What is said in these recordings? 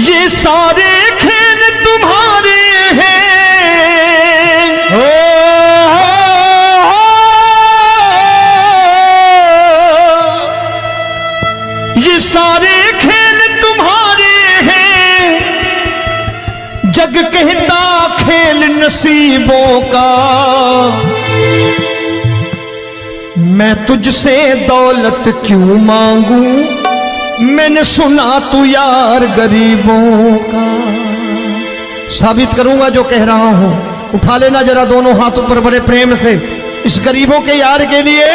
ये सारे खेल तुम्हारे हैं, ये सारे खेल तुम्हारे हैं, जग कहता खेल नसीबों का। मैं तुझसे दौलत क्यों मांगू, मैंने सुना तू यार गरीबों का। साबित करूंगा जो कह रहा हूं। उठा लेना जरा दोनों हाथ ऊपर बड़े प्रेम से इस गरीबों के यार के लिए।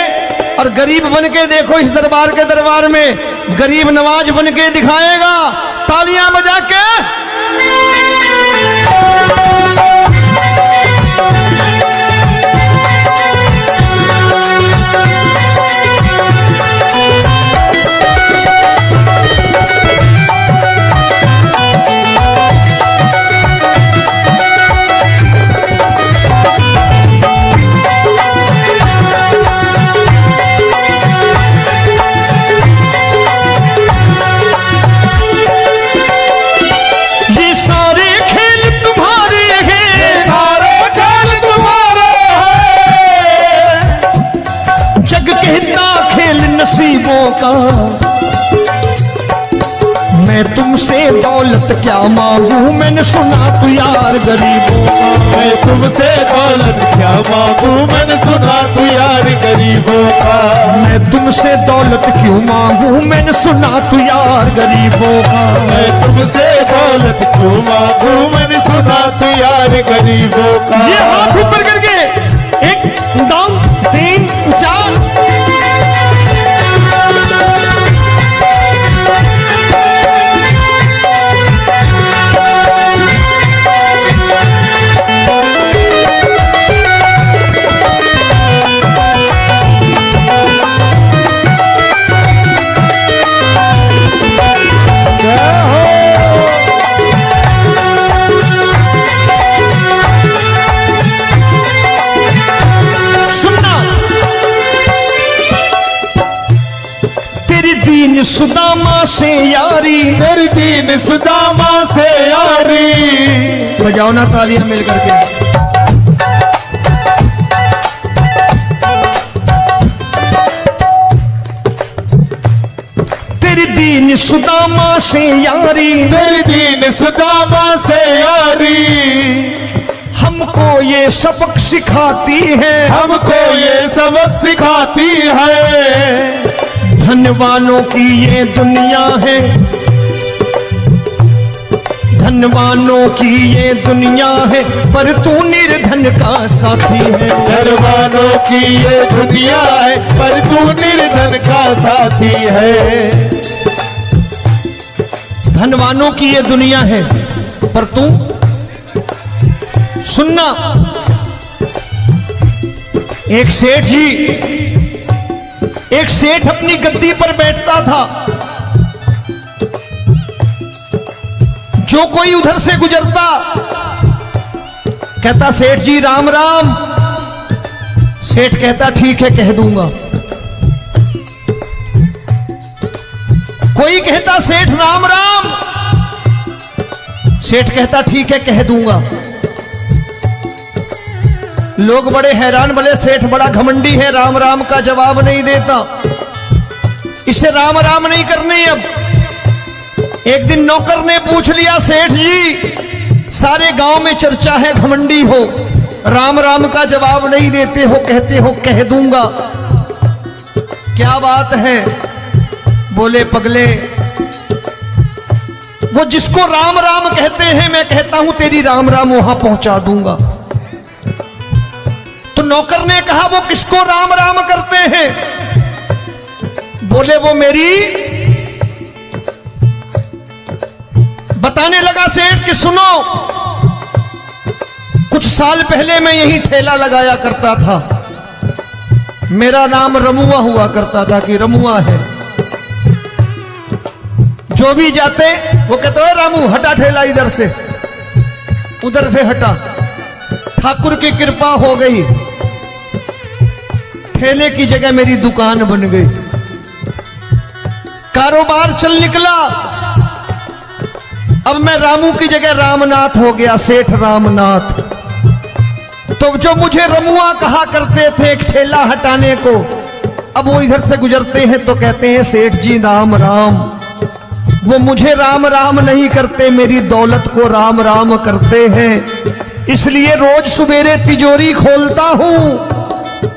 और गरीब बन के देखो इस दरबार के दरबार में गरीब नवाज बन के दिखाएगा, तालियां बजा के। नसीबों का मैं तुमसे दौलत क्या मांगू, मैंने सुना तू यार गरीबों का। मैं तुमसे दौलत क्या मांगू, मैंने सुना तू यार गरीबों का। मैं तुमसे दौलत क्यों मांगू, मैंने सुना तू यार गरीबों का। मैं तुमसे दौलत क्यों मांगू, मैंने सुना तू यार गरीबों का। ये हाथ ऊपर करके 1 2 3 4। दीन सुदामा से यारी, तेरी दीन सुदामा से यारी। बजाओ ना तालियां मिल करके। तेरी दीन सुदामा से यारी, तेरी दीन सुदामा से यारी। हमको ये सबक सिखाती है, हमको ये सबक सिखाती है। धनवानों की ये दुनिया है, धनवानों की ये दुनिया है, पर तू निर्धन का साथी है। धनवानों की ये दुनिया है, पर तू निर्धन का साथी है। धनवानों की ये दुनिया है, पर तू सुनना। एक सेठ अपनी गद्दी पर बैठता था। जो कोई उधर से गुजरता कहता सेठ जी राम राम। सेठ कहता ठीक है कह दूंगा। कोई कहता सेठ राम राम। सेठ कहता ठीक है कह दूंगा। लोग बड़े हैरान, बोले सेठ बड़ा घमंडी है, राम राम का जवाब नहीं देता, इसे राम राम नहीं करने। अब एक दिन नौकर ने पूछ लिया सेठ जी सारे गांव में चर्चा है घमंडी हो, राम राम का जवाब नहीं देते हो, कहते हो कह दूंगा, क्या बात है? बोले पगले वो जिसको राम राम कहते हैं मैं कहता हूं तेरी राम राम वहां पहुंचा दूंगा। तो नौकर ने कहा वो किसको राम राम करते हैं? बोले वो मेरी। बताने लगा सेठ कि सुनो, कुछ साल पहले मैं यही ठेला लगाया करता था, मेरा नाम रमुआ हुआ करता था कि रमुआ है। जो भी जाते वो कहते हो रामू हटा ठेला इधर से, उधर से हटा। ठाकुर की कृपा हो गई, ठेले की जगह मेरी दुकान बन गई, कारोबार चल निकला। अब मैं रामू की जगह रामनाथ हो गया, सेठ रामनाथ। तो जो मुझे रमुआ कहा करते थे एक ठेला हटाने को, अब वो इधर से गुजरते हैं तो कहते हैं सेठ जी राम राम। वो मुझे राम राम नहीं करते, मेरी दौलत को राम राम करते हैं। इसलिए रोज सवेरे तिजोरी खोलता हूं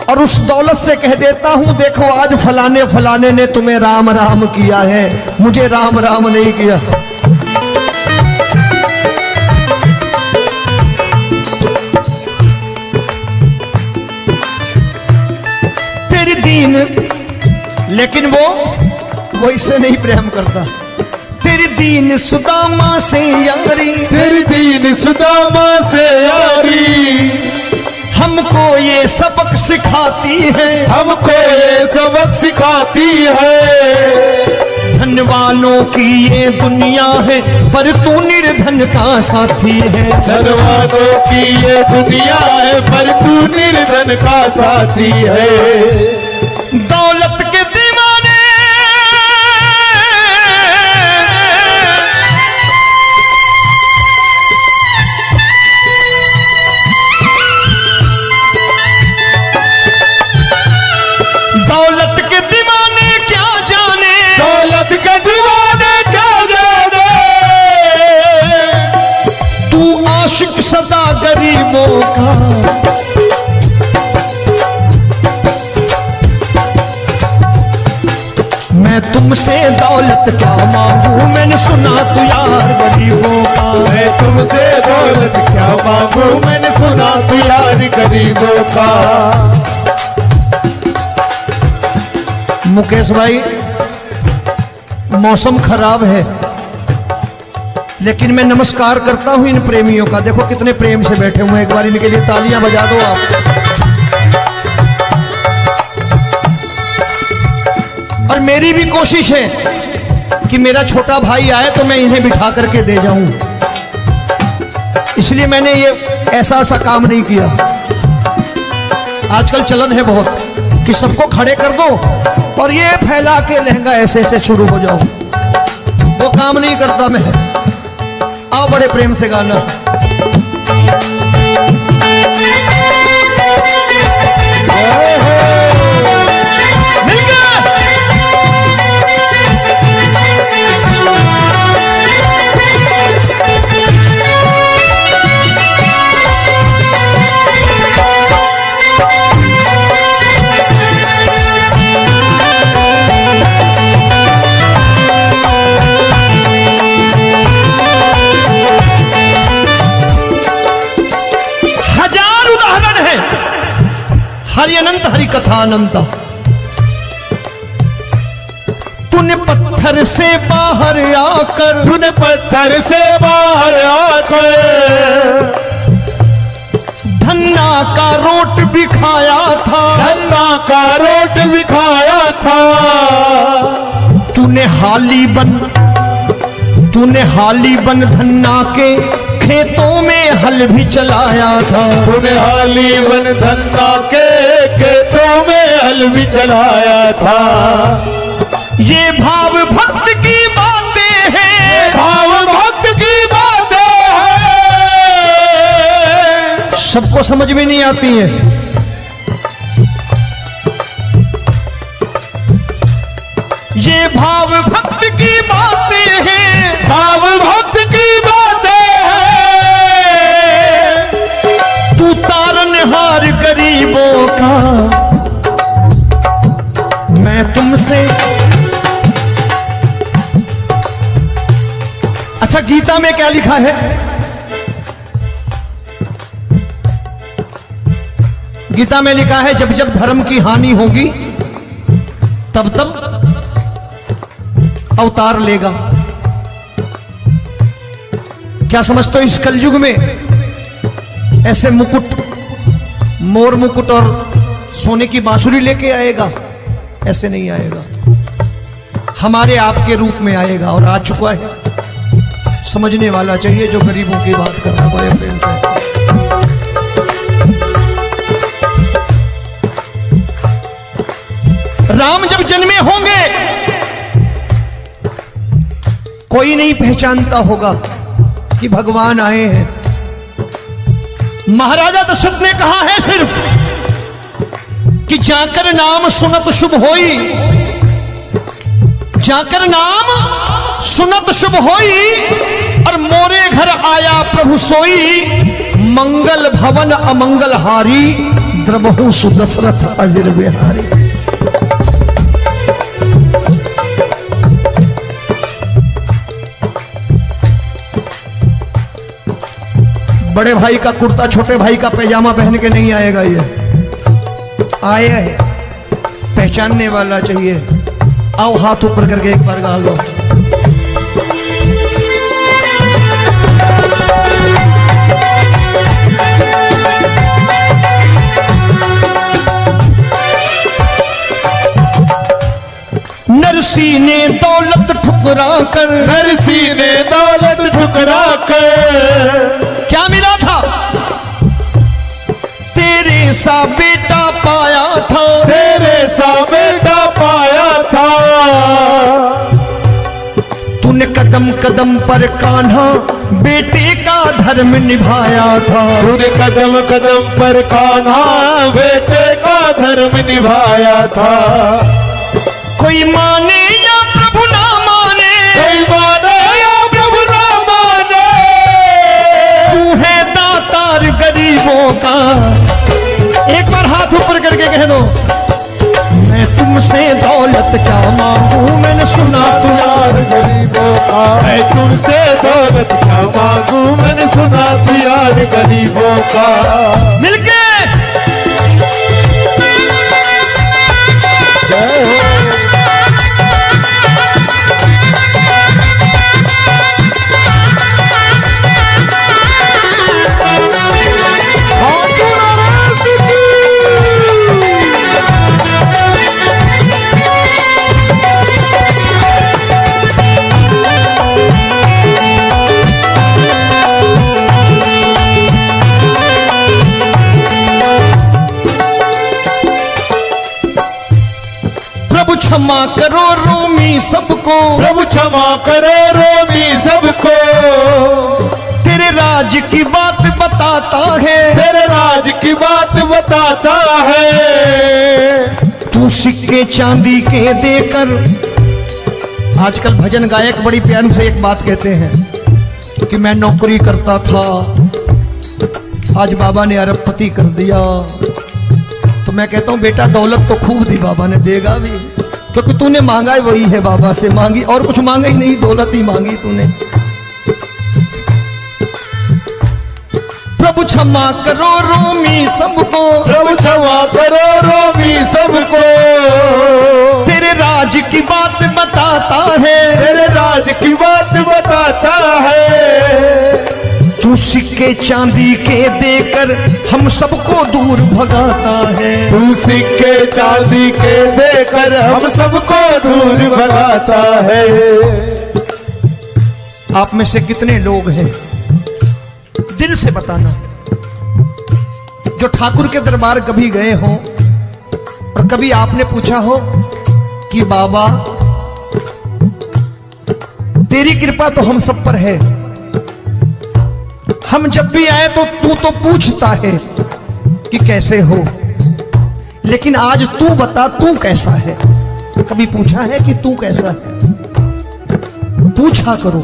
और उस दौलत से कह देता हूं, देखो आज फलाने फलाने ने तुम्हें राम राम किया है, मुझे राम राम नहीं किया। तेरी दीन, लेकिन वो इससे नहीं प्रेम करता। तेरी दीन सुदामा से यारी, तेरी दीन सुदामा से यारी, हमको ये सबक सिखाती है, हमको ये सबक सिखाती है। धन वालों की ये दुनिया है, पर तू निर्धन का साथी है। धन वालों की ये दुनिया है, पर तू निर्धन का साथी है। दौलत के दीवाने दौलत के दीवाने क्या जाने, दौलत के दीवाने क्या जाने। तू आशिक सदा गरीबों का। मैं तुमसे दौलत क्या मांगू, मैंने सुना तू यार गरीबों का। मैं तुमसे दौलत क्या मांगू, मैंने सुना तू यार गरीबों का। मुकेश भाई, मौसम खराब है, लेकिन मैं नमस्कार करता हूं इन प्रेमियों का। देखो कितने प्रेम से बैठे हुए हैं, एक बार इनके लिए तालियां बजा दो आप। और मेरी भी कोशिश है कि मेरा छोटा भाई आए तो मैं इन्हें बिठा करके दे जाऊं, इसलिए मैंने ये ऐसा काम नहीं किया। आजकल चलन है बहुत कि सबको खड़े कर दो और ये फैला के लहंगा ऐसे ऐसे शुरू हो जाओ, वो काम नहीं करता मैं। आओ बड़े प्रेम से गाना। हरि अनंत हरि कथा अनंत। तूने पत्थर से बाहर आकर, तूने पत्थर से बाहर आकर धन्ना का रोट भी खाया था, धन्ना का रोट भी खाया था। तूने हाली बन धन्ना के खेतों में हल भी चलाया था। तूने हाली बन धन्ना के खेतों में हल भी चलाया था। ये भाव भक्त की बातें हैं, भाव भक्त की बातें हैं, सबको समझ में नहीं आती है। ये भाव भक्त की बातें हैं, भाव भक्त की बातें हैं। तू तारनहार गरीबों का, मैं तुमसे। अच्छा, गीता में क्या लिखा है? गीता में लिखा है जब जब धर्म की हानि होगी तब तब अवतार लेगा। क्या समझते हो, इस कलयुग में ऐसे मुकुट, मोर मुकुट और सोने की बांसुरी लेके आएगा? ऐसे नहीं आएगा, हमारे आपके रूप में आएगा और आ चुका है। समझने वाला चाहिए जो गरीबों की बात कर रहा है बड़े प्रेम से। राम जब जन्मे होंगे कोई नहीं पहचानता होगा, कि भगवान आए हैं। महाराजा दशरथ ने कहा है सिर्फ कि जाकर नाम सुनत शुभ होई, जाकर नाम सुनत शुभ होई, और मोरे घर आया प्रभु सोई, मंगल भवन अमंगल हारी, द्रबहु सुदशरथ अजिर बिहारी। बड़े भाई का कुर्ता छोटे भाई का पैजामा पहन के नहीं आएगा, ये आए है पहचानने वाला चाहिए। आओ हाथ ऊपर करके एक बार गा लो। नरसी ने दौलत ठुकरा कर, नरसी ने दौलत ठुकरा कर, क्या मिला था? तेरे सा बेटा पाया था, तेरे सा बेटा पाया था। तूने कदम कदम पर कान्हा बेटे का धर्म निभाया था, तूने कदम कदम पर कान्हा बेटे का धर्म निभाया था। कोई माने या प्रभु ना माने, कोई माने या प्रभु ना माने, तू है दातार गरीबों का। एक बार हाथ ऊपर करके कह दो, मैं तुमसे दौलत क्या मांगू, मैंने सुना तू यार गरीबों का। मैं तुमसे दौलत क्या मांगू, मैंने सुना तू यार गरीबों का। मिलके जय हो। प्रभु क्षमा करो रोमी सबको, प्रभु क्षमा करो रोमी सबको। तेरे राज की बात बताता है, तेरे राज की बात बताता है। तू सिक्के चांदी के देकर। आजकल भजन गायक बड़ी प्यार से एक बात कहते हैं कि मैं नौकरी करता था, आज बाबा ने अरबपति कर दिया। तो मैं कहता हूं बेटा दौलत तो खूब दी बाबा ने, देगा भी, क्योंकि तूने मांगा ही वही है बाबा से, मांगी और कुछ मांगा ही नहीं, दौलत ही मांगी तूने। प्रभु क्षमा करो रोमी सबको, प्रभु क्षमा करो रोमी सबको। तेरे राज की बात बताता है, तेरे राज की बात बताता है। तू सिक्के चांदी के देकर हम सबको दूर भगाता है। तू सिक्के चांदी के देकर हम सबको दूर भगाता है। आप में से कितने लोग हैं, दिल से बताना, जो ठाकुर के दरबार कभी गए हो और कभी आपने पूछा हो कि बाबा तेरी कृपा तो हम सब पर है, हम जब भी आए तो तू तो पूछता है कि कैसे हो, लेकिन आज तू बता तू कैसा है। कभी पूछा है कि तू कैसा है? पूछा करो,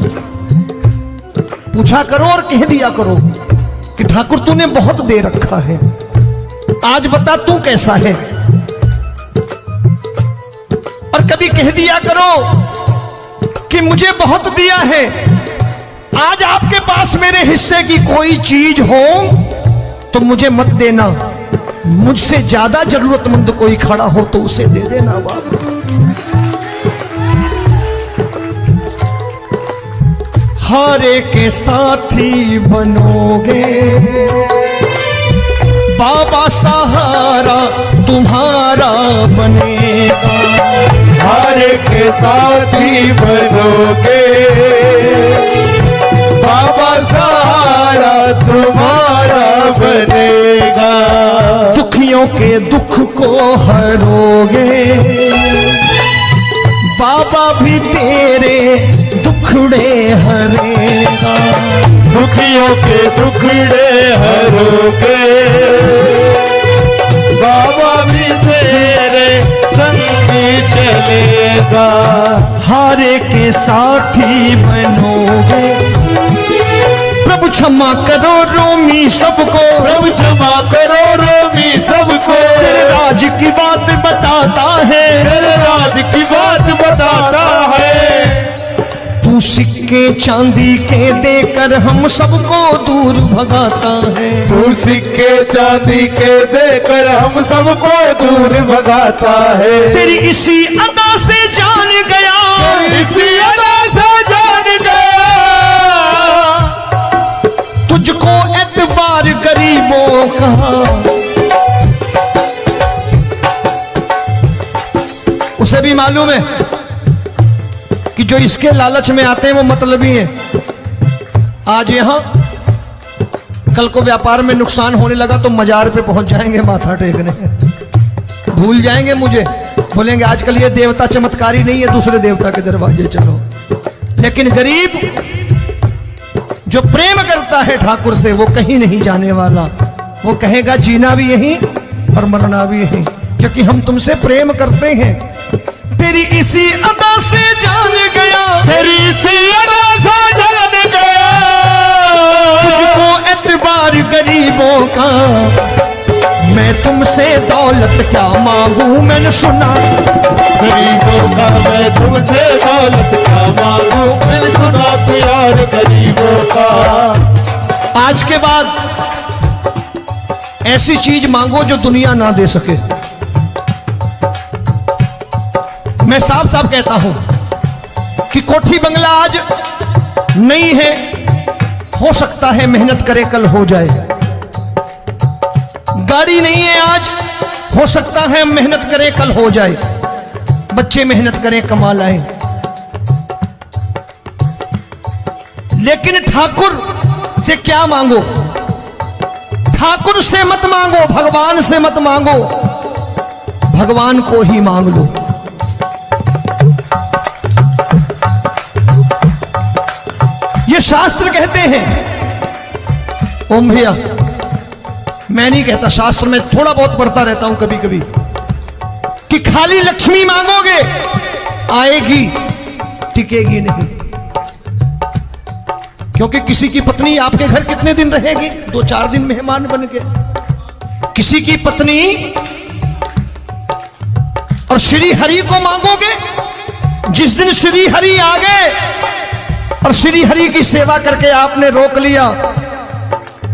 पूछा करो और कह दिया करो कि ठाकुर तूने बहुत दे रखा है, आज बता तू कैसा है। और कभी कह दिया करो कि मुझे बहुत दिया है, आज आपके पास मेरे हिस्से की कोई चीज हो तो मुझे मत देना, मुझसे ज्यादा जरूरतमंद कोई खड़ा हो तो उसे दे देना बाबा। हारे के साथी बनोगे बाबा, सहारा तुम्हारा बनेगा। हारे के साथी बनोगे बाबा, सहारा तुम्हारा बनेगा। दुखियों के दुख को हरोगे बाबा, भी तेरे दुखड़े हरेगा। के टुकड़े हरोगे, बाबा भी तेरे संगी चलेगा। हारे के साथी बनोगे, प्रभु क्षमा करो रोमी सबको, प्रभु क्षमा करो रोमी सबको। तेरे राज की बात बताता है, तेरे राज की बात बताता है। तू सिक्के चांदी के देकर हम सबको दूर भगाता है। तू सिक्के चांदी के देकर हम सबको दूर भगाता है। तेरी इसी अदा से जान गया, इसी अदा से जान गया, तुझको एतबार गरीबों का। उसे भी मालूम है कि जो इसके लालच में आते हैं वो मतलबी हैं। आज यहां कल को व्यापार में नुकसान होने लगा तो मजार पे पहुंच जाएंगे माथा टेकने, भूल जाएंगे मुझे, बोलेंगे आजकल ये देवता चमत्कारी नहीं है, दूसरे देवता के दरवाजे चलो। लेकिन गरीब जो प्रेम करता है ठाकुर से वो कहीं नहीं जाने वाला, वो कहेगा जीना भी यहीं और मरना भी यहीं, क्योंकि हम तुमसे प्रेम करते हैं। तेरी इसी अदा से जान गया, तेरी इसी अदा से जान गया, तुझको एतबार गरीबों का। मैं तुमसे दौलत क्या मांगू, मैंने सुना गरीबों का। मैं तुमसे दौलत क्या मांगू, मैंने सुना प्यार गरीबों का। आज के बाद ऐसी चीज मांगो जो दुनिया ना दे सके। मैं साफ साफ कहता हूं कि कोठी बंगला आज नहीं है, हो सकता है मेहनत करे कल हो जाए। गाड़ी नहीं है आज, हो सकता है मेहनत करें कल हो जाए। बच्चे मेहनत करें कमा लाएं, लेकिन ठाकुर से क्या मांगो? ठाकुर से मत मांगो, भगवान से मत मांगो, भगवान को ही मांग लो। ये शास्त्र कहते हैं, ओम भैया मैं नहीं कहता, शास्त्र में थोड़ा बहुत पढ़ता रहता हूं कभी कभी, कि खाली लक्ष्मी मांगोगे आएगी, टिकेगी नहीं। क्योंकि किसी की पत्नी आपके घर कितने दिन रहेगी? 2-4 दिन मेहमान बन के। किसी की पत्नी और श्री हरि को मांगोगे, जिस दिन श्री हरि आ गए और श्री हरि की सेवा करके आपने रोक लिया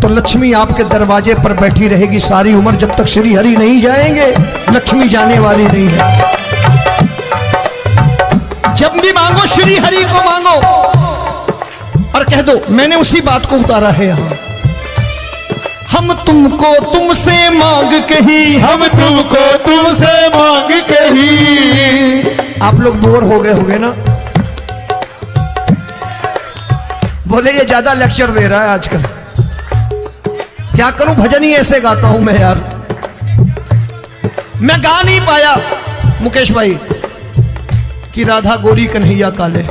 तो लक्ष्मी आपके दरवाजे पर बैठी रहेगी सारी उम्र। जब तक श्री हरि नहीं जाएंगे लक्ष्मी जाने वाली नहीं है। जब भी मांगो श्री हरि को मांगो और कह दो मैंने उसी बात को उतारा है यहां। हम तुमको तुमसे मांग कही, हम तुमको तुमसे मांग कही। आप लोग बोर हो गए होंगे ना, बोले ये ज्यादा लेक्चर दे रहा है आजकल। क्या करूं, भजन ही ऐसे गाता हूं मैं यार। मैं गा नहीं पाया मुकेश भाई कि राधा गोरी कन्हैया काले।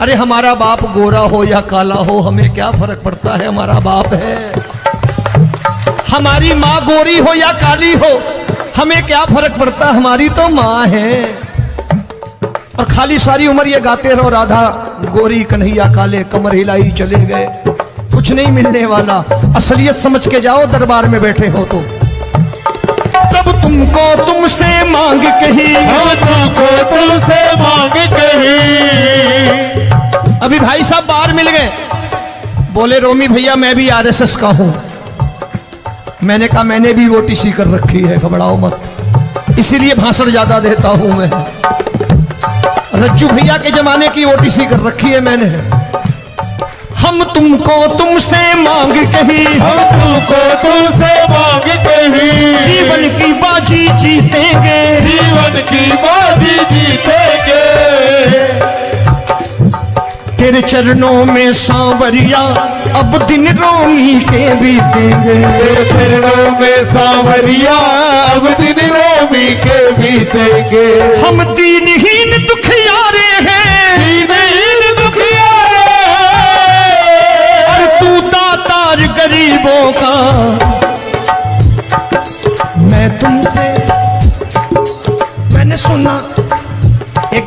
अरे हमारा बाप गोरा हो या काला हो हमें क्या फर्क पड़ता है, हमारा बाप है। हमारी माँ गोरी हो या काली हो हमें क्या फर्क पड़ता, हमारी तो माँ है। और खाली सारी उम्र ये गाते रहो राधा गोरी कन्हैया काले, कमर हिलाई चले गए, कुछ नहीं मिलने वाला। असलियत समझ के जाओ दरबार में बैठे हो तो। तब तुमको तुमसे मांग कही, हम तुमको तुमसे मांग कही। अभी भाई साहब बाहर मिल गए, बोले रोमी भैया मैं भी आरएसएस का हूं। मैंने कहा मैंने भी ओटीसी कर रखी है, घबराओ मत, इसीलिए भाषण ज्यादा देता हूं मैं। रज्जू भैया के जमाने की ओटीसी कर रखी है मैंने। हम तुमको तुमसे मांग कही, हम तुमको तुमसे मांग कही। जीवन की बाजी जीतेंगे, जीवन की बाजी जीतेंगे। तेरे चरणों में सांवरिया अब दिन रोमी के बीतेंगे। तेरे चरणों में सांवरिया अब दिन रोमी के बीतेंगे। हम दीनहीन दुखियारे हैं, दीनहीन दुखियारे हैं।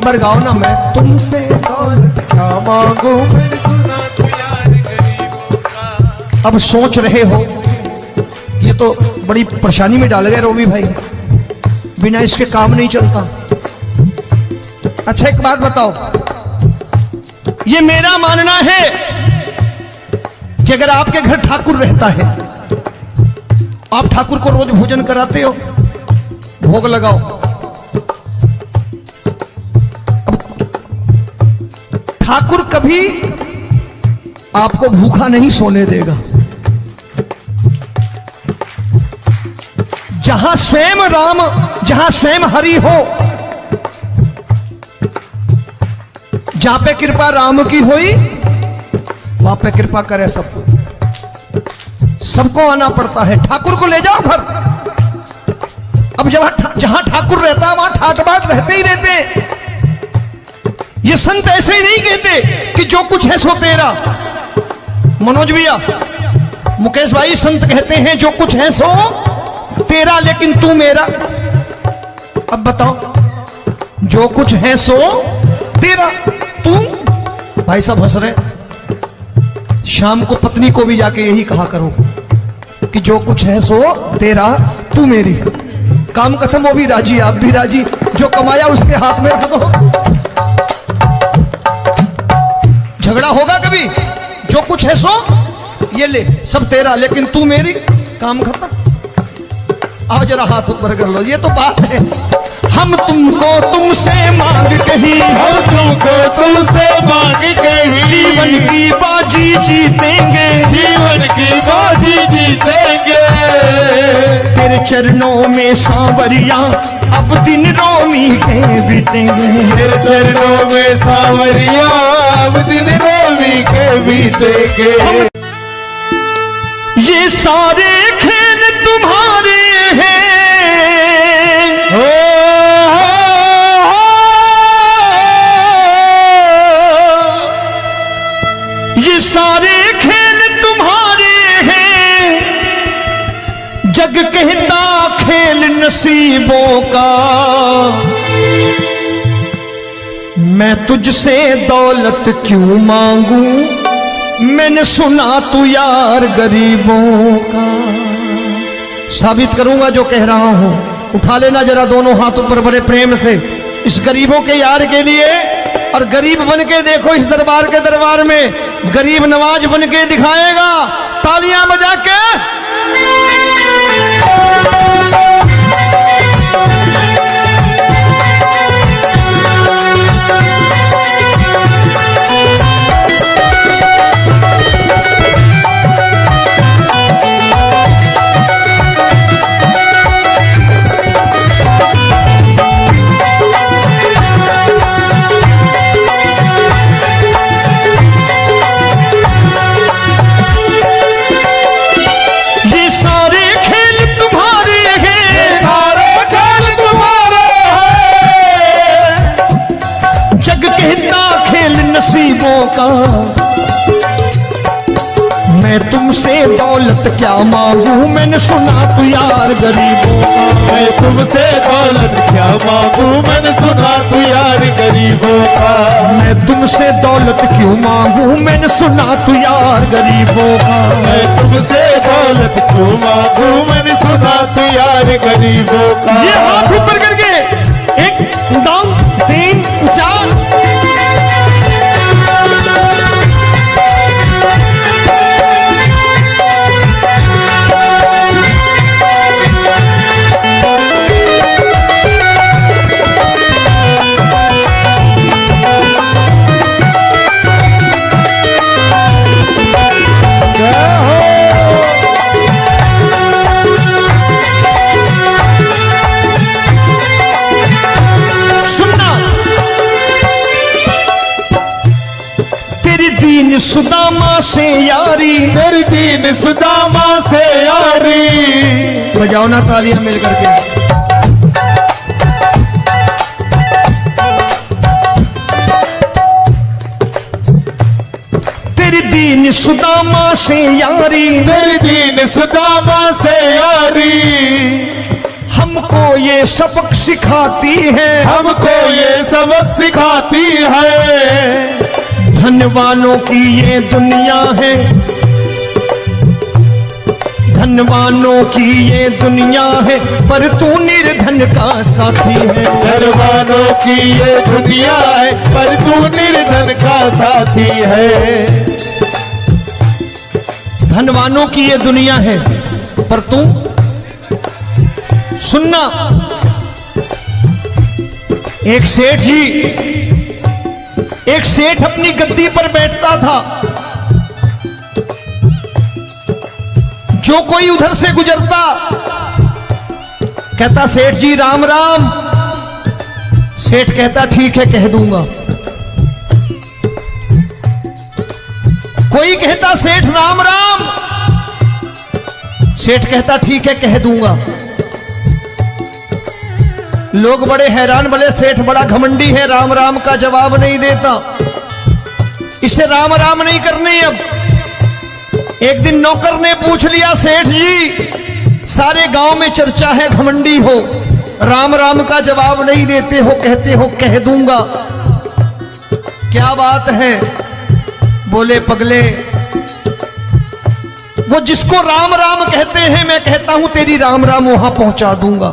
एक बार गाओ ना, मैं तुमसे दौलत क्या मांगू मैंने सुना तू यार गरीबों का। अब सोच रहे हो ये तो बड़ी परेशानी में डाल गए रोमी भाई, बिना इसके काम नहीं चलता। अच्छा एक बात बताओ, ये मेरा मानना है कि अगर आपके घर ठाकुर रहता है, आप ठाकुर को रोज भोजन कराते हो, भोग लगाओ, अब ठाकुर कभी आपको भूखा नहीं सोने देगा। जहां स्वयं राम, जहां स्वयं हरि हो, जहां पे कृपा राम की हुई वहां पे कृपा करे सबको, सबको आना पड़ता है। ठाकुर को ले जाओ घर। अब जहां ठाकुर रहता है वहां ठाट बाट रहते ही रहते। ये संत ऐसे ही नहीं कहते कि जो कुछ है सो तेरा। मनोज भैया, मुकेश भाई, संत कहते हैं जो कुछ है सो तेरा लेकिन तू मेरा। अब बताओ, जो कुछ है सो तेरा, तू। भाई साहब हंस रहे। शाम को पत्नी को भी जाके यही कहा करो कि जो कुछ है सो तेरा, तू मेरी। काम खत्म, वो भी राजी, आप भी राजी। जो कमाया उसके हाथ में रख दो। झगड़ा होगा कभी? जो कुछ है सो ये ले, सब तेरा लेकिन तू मेरी। काम खत्म। आओ जरा हाथ ऊपर कर लो, ये तो बात है। हम तुमको तुमसे मांग कहीं, हम तुमको तुमसे मांग कहीं, जीवन की बाजी जीतेंगे, जीवन की बाजी जीतेंगे। तेरे चरणों में सांवरिया अब दिन रोमी के बीतेंगे। तेरे चरणों में सांवरिया अब दिन रोमी के बीतेंगे। ये सारे खेल तुम्हारे हैं, ये सारे खेल तुम्हारे हैं। जग कहता खेल नसीबों का, मैं तुझसे दौलत क्यों मांगू, मैंने सुना तू यार गरीबों का। साबित करूंगा जो कह रहा हूं। उठा लेना जरा दोनों हाथ ऊपर बड़े प्रेम से इस गरीबों के यार के लिए। और गरीब बन के देखो इस दरबार के दरबार में, गरीब नवाज बन के दिखाएगा, तालियां बजा के। नसीबों का, मैं तुमसे दौलत क्या मांगू, मैंने सुना तू यार गरीबों का। मैं तुमसे दौलत क्या मांगू, मैंने सुना तू यार गरीबों का। मैं तुमसे दौलत क्यों मांगू, मैंने सुना तू यार गरीबों का। मैं तुमसे दौलत क्यों मांगू, मैंने सुना तू यार गरीबों का। ये हाथ ऊपर करके 1 2 3 4। दीन सुदामा से यारी, तेरी दीन सुदामा से यारी। बजाओ ना तालियां मिल करके। तेरी दीन सुदामा से यारी, तेरी दीन सुदामा से यारी। हम हमको ये सबक सिखाती है, हमको ये सबक सिखाती है। धनवानों की ये दुनिया है, धनवानों की ये दुनिया है, पर तू निर्धन का साथी है। धनवानों की ये दुनिया है, पर तू निर्धन का साथी है। धनवानों की ये दुनिया है, पर तू सुनना। एक सेठ जी, एक सेठ अपनी गद्दी पर बैठता था। जो कोई उधर से गुजरता कहता सेठ जी राम राम। सेठ कहता ठीक है कह दूंगा। कोई कहता सेठ राम राम। सेठ कहता ठीक है कह दूंगा। लोग बड़े हैरान, बोले सेठ बड़ा घमंडी है, राम राम का जवाब नहीं देता, इसे राम राम नहीं करने। अब एक दिन नौकर ने पूछ लिया सेठ जी सारे गांव में चर्चा है घमंडी हो, राम राम का जवाब नहीं देते हो, कहते हो कह दूंगा, क्या बात है? बोले पगले वो जिसको राम राम कहते हैं मैं कहता हूं तेरी राम राम वहां पहुंचा दूंगा।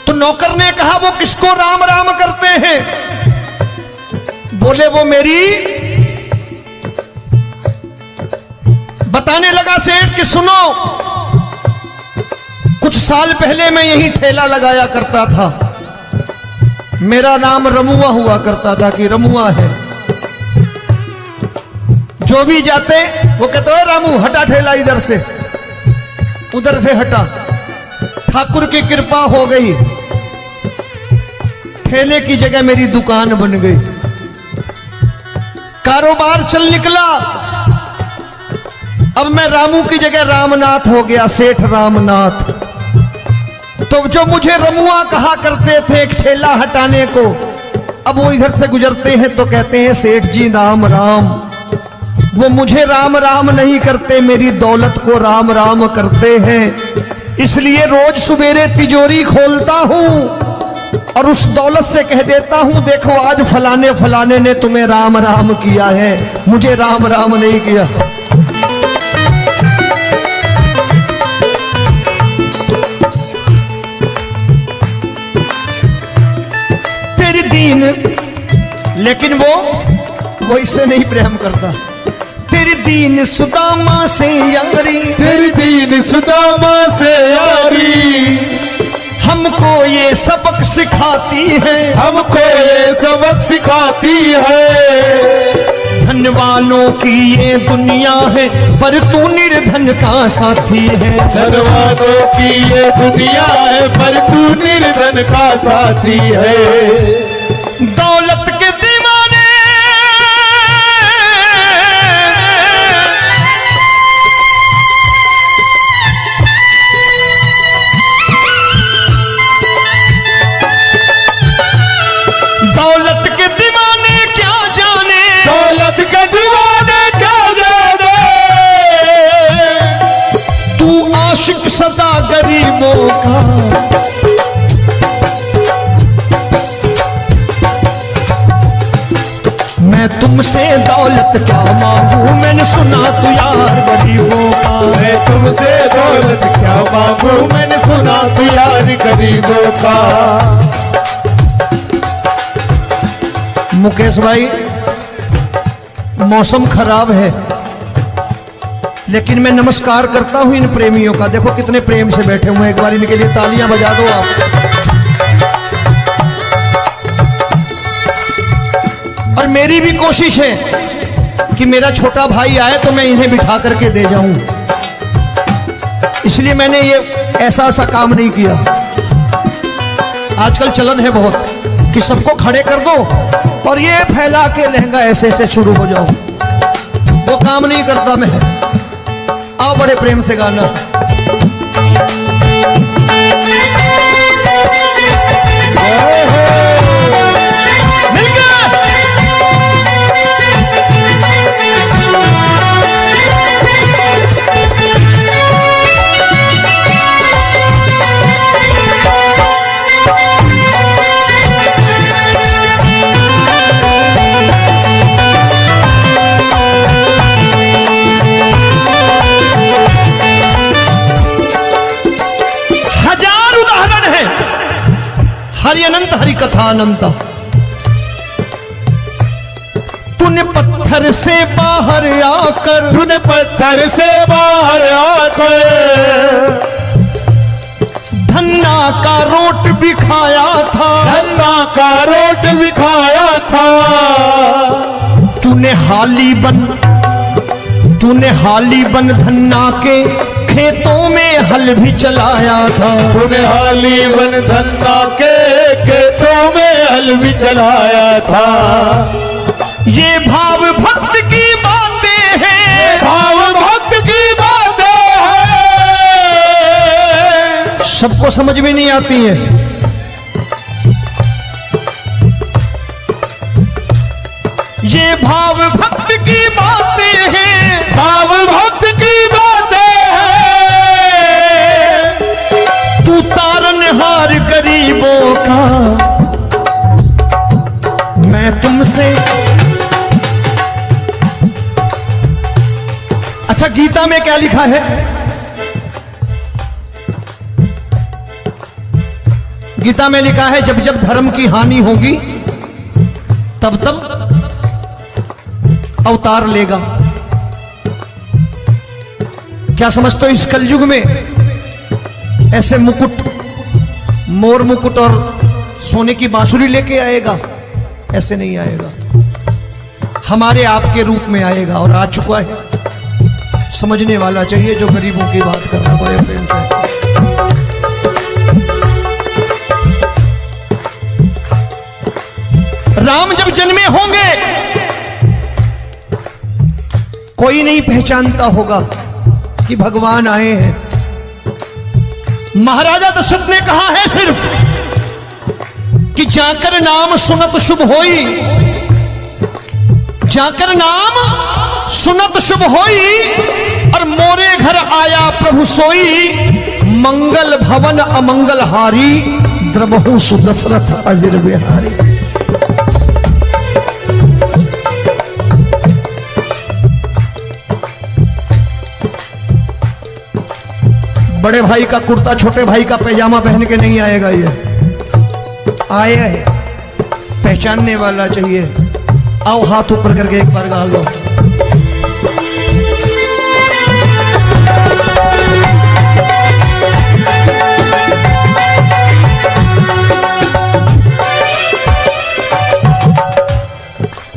तो नौकर ने कहा वो किसको राम राम करते हैं? बोले वो मेरी। बताने लगा सेठ कि सुनो, कुछ साल पहले मैं यही ठेला लगाया करता था, मेरा नाम रमुआ हुआ करता था कि रमुआ है। जो भी जाते वो कहते हो रामू हटा ठेला इधर से, उधर से हटा। ठाकुर की कृपा हो गई, ठेले की जगह मेरी दुकान बन गई, कारोबार चल निकला। अब मैं रामू की जगह रामनाथ हो गया, सेठ रामनाथ। तो जो मुझे रमुआ कहा करते थे एक ठेला हटाने को, अब वो इधर से गुजरते हैं तो कहते हैं सेठ जी राम राम। वो मुझे राम राम नहीं करते, मेरी दौलत को राम राम करते हैं। इसलिए रोज सवेरे तिजोरी खोलता हूं और उस दौलत से कह देता हूं देखो आज फलाने फलाने ने तुम्हें राम राम किया है, मुझे राम राम नहीं किया। तेरी दीन, लेकिन वो इससे नहीं प्रेम करता। तेरी दीन सुदामा से यारी, तेरी दीन सुदामा से यारी, हमको ये सबक सिखाती है, हमको ये सबक सिखाती है। धनवानों की ये दुनिया है, पर तू निर्धन का साथी है। धनवानों की ये दुनिया है, पर तू निर्धन का साथी है। दौलत के दीवाने दौलत के दीवाने क्या जाने, दौलत के दीवाने क्या जाने, तू आशिक सदा गरीबों का। मैं तुमसे दौलत क्या मांगू, मैंने सुना तू यार गरीबों का। मैं तुमसे दौलत क्या मांगू, मैंने सुना तू यार गरीबों का। मुकेश भाई मौसम खराब है, लेकिन मैं नमस्कार करता हूं इन प्रेमियों का। देखो कितने प्रेम से बैठे हुए हैं, एक बार इनके लिए तालियां बजा दो आप। और मेरी भी कोशिश है कि मेरा छोटा भाई आए तो मैं इन्हें बिठा करके दे जाऊं, इसलिए मैंने ये ऐसा काम नहीं किया। आजकल चलन है बहुत कि सबको खड़े कर दो और ये फैला के लहंगा ऐसे ऐसे शुरू हो जाओ, वो काम नहीं करता मैं। आओ बड़े प्रेम से गाना। कथा अनंता। तूने पत्थर से बाहर आकर, तूने पत्थर से बाहर आकर धन्ना का रोट भी खाया था, धन्ना का रोट भी खाया था। तूने हाली बन धन्ना के खेतों में हल भी चलाया था। तूने हाली बन धन्ना के खेतों में हल भी चलाया था। ये भाव भक्त की बातें हैं, भाव भक्त की बातें हैं। सबको समझ में नहीं आती है। ये भाव भक्त की बातें हैं, भाव भक्त की बातें हैं। तू तारनहार गरीबों का, मैं तुमसे। अच्छा, गीता में क्या लिखा है? गीता में लिखा है जब जब धर्म की हानि होगी तब तब अवतार लेगा। क्या समझते हो इस कलयुग में ऐसे मुकुट, मोर मुकुट और सोने की बांसुरी लेके आएगा? ऐसे नहीं आएगा, हमारे आपके रूप में आएगा और आ चुका है। समझने वाला चाहिए जो गरीबों की बात कर रहा बड़े प्रेम से। राम जब जन्मे होंगे कोई नहीं पहचानता होगा कि भगवान आए हैं। महाराजा दशरथ ने कहा है सिर्फ कि जाकर नाम सुनत शुभ होई, जाकर नाम सुनत शुभ होई, और मोरे घर आया प्रभु सोई, मंगल भवन अमंगल हारी, द्रबहु सुदशरथ अजिर बिहारी। बड़े भाई का कुर्ता छोटे भाई का पैजामा पहन के नहीं आएगा, ये आया है, पहचानने वाला चाहिए। आओ हाथ ऊपर करके एक बार गा लो।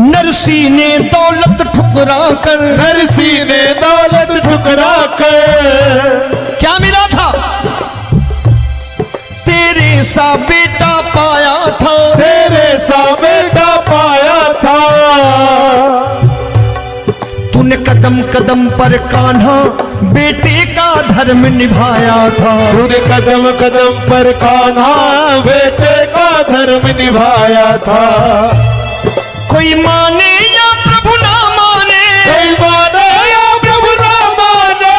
नरसी ने दौलत ठुकरा कर, नरसी ने दौलत ठुकरा कर क्या मिला था? तेरे सा बेटा पाया था, तेरे सा बेटा पाया था। तूने कदम कदम पर कान्हा बेटे का धर्म निभाया था। तूने कदम कदम पर कान्हा बेटे का धर्म निभाया था। कोई माने या प्रभु ना माने, कोई माने या प्रभु ना माने,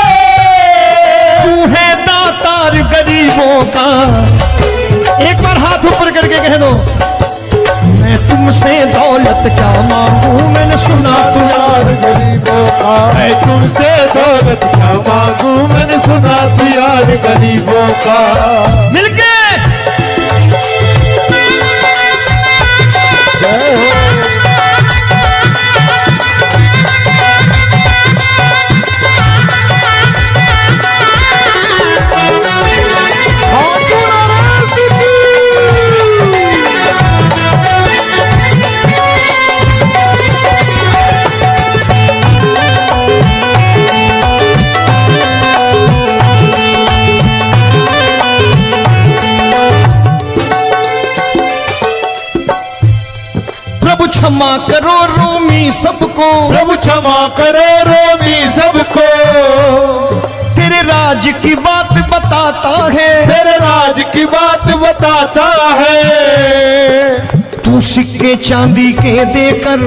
तू है दातार गरीबों का। एक बार हाथ ऊपर करके कह दो, मैं तुमसे दौलत क्या मांगू, मैंने सुना तू यार गरीबों का। मैं तुमसे दौलत क्या मांगू, मैंने सुना तू यार गरीबों का। मिलके जय हो। प्रभु क्षमा करो रोमी सबको, प्रभु क्षमा करो रोमी सबको। तेरे राज की बात बताता है, तेरे राज की बात बताता है। तू सिक्के चांदी के देकर।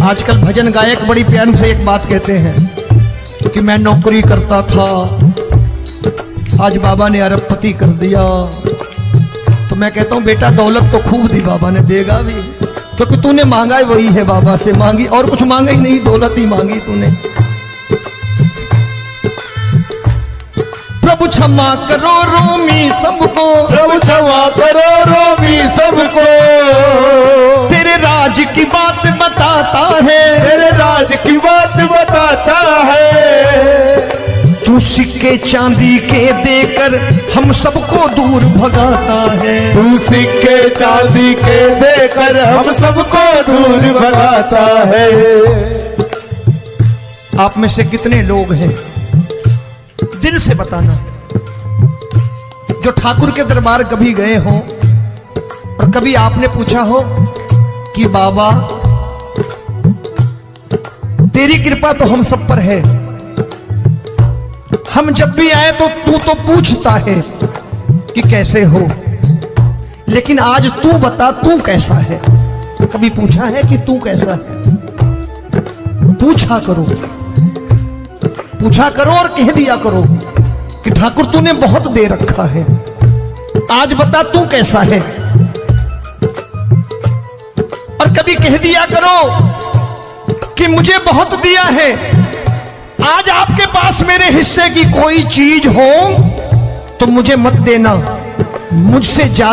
आजकल भजन गायक बड़ी प्यार से एक बात कहते हैं कि मैं नौकरी करता था, आज बाबा ने अरबपति कर दिया। तो मैं कहता हूं बेटा दौलत तो खूब दी बाबा ने, देगा भी, क्योंकि तूने मांगा है वही है बाबा से मांगी, और कुछ मांगा ही नहीं, दौलत ही मांगी तूने। प्रभु क्षमा करो रोमी सबको, प्रभु क्षमा करो रोगी सबको, तेरे राज की बात बताता है, तेरे राज की बात बताता है। तू सिक्के चांदी के देकर हम सबको दूर भगाता है, तू सिक्के चांदी के देकर हम सबको दूर भगाता है। आप में से कितने लोग हैं, दिल से बताना, जो ठाकुर के दरबार कभी गए हो और कभी आपने पूछा हो कि बाबा तेरी कृपा तो हम सब पर है, हम जब भी आए तो तू तो पूछता है कि कैसे हो, लेकिन आज तू बता तू कैसा है। कभी पूछा है कि तू कैसा है? पूछा करो, पूछा करो और कह दिया करो कि ठाकुर तूने बहुत दे रखा है, आज बता तू कैसा है। और कभी कह दिया करो कि मुझे बहुत दिया है, आज आपके पास मेरे हिस्से की कोई चीज हो तो मुझे मत देना, मुझसे ज्यादा